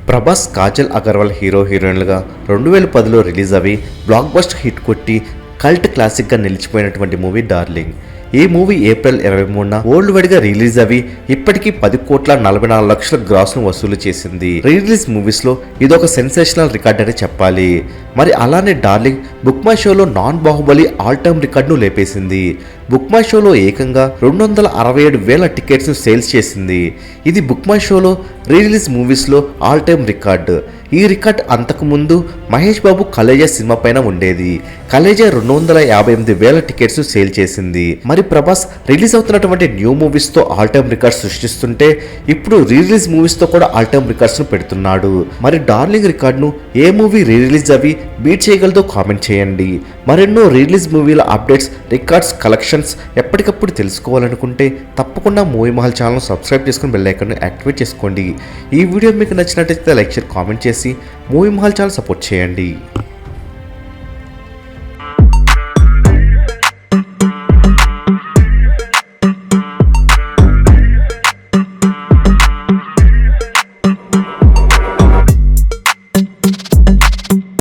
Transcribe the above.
ప్రభాస్, కాజల్ అగర్వాల్ హీరోయిన్లుగా 2010లో రిలీజ్ అవి block buster hit కొట్టి కల్ట్ క్లాసిక్గా నిలిచిపోయినటువంటి మూవీ డార్లింగ్. ఈ మూవీ ఏప్రిల్ 23న వరల్డ్ వైడ్ గా రిలీజ్ అవి ఇప్పటికీ 10,44,00,000 గ్రాస్ ను వసూలు చేసింది. రిలీజ్ మూవీస్ లో ఇదొక సెన్సేషనల్ రికార్డ్ అని చెప్పాలి. మరి అలానే డార్లింగ్ బుక్ మై షోలో నాన్ బాహుబలి ఆల్ టైమ్ రికార్డును లేపేసింది. బుక్ మై షోలో ఏకంగా 267,000 టికెట్స్ ను సేల్స్ చేసింది. ఇది బుక్ మై షోలో రిలీజ్ మూవీస్ లో ఆల్ టైమ్ రికార్డు. ఈ రికార్డ్ అంతకు ముందు మహేష్ బాబు కలేజా సినిమా పైన ఉండేది. కలేజా 258,000 టికెట్స్ సేల్ చేసింది. మరి ప్రభాస్ రిలీజ్ అవుతున్నటువంటి న్యూ మూవీస్ తో ఆల్ టైమ్ రికార్డ్స్ సృష్టిస్తుంటే ఇప్పుడు రిలీజ్ మూవీస్ తో కూడా ఆల్ టైమ్ రికార్డ్స్ ను పెడుతున్నాడు. మరి డార్లింగ్ రికార్డ్ ను ఏ మూవీ రిలీజ్ అవి బీట్ చేయగలదో కామెంట్ చేయండి. మరెన్నో రిలీజ్ మూవీల అప్డేట్స్, రికార్డ్స్, కలెక్షన్స్ ఎప్పటికప్పుడు తెలుసుకోవాలనుకుంటే తప్పకుండా మూవీ మహల్ ఛానల్ సబ్స్క్రైబ్ చేసుకుని బెల్ ఐకాన్ యాక్టివేట్ చేసుకోండి. ఈ వీడియో మీకు నచ్చినట్లయితే లైక్, షేర్, కామెంట్ చేసి మూవీ మహల్ ఛానల్ సపోర్ట్ చేయండి.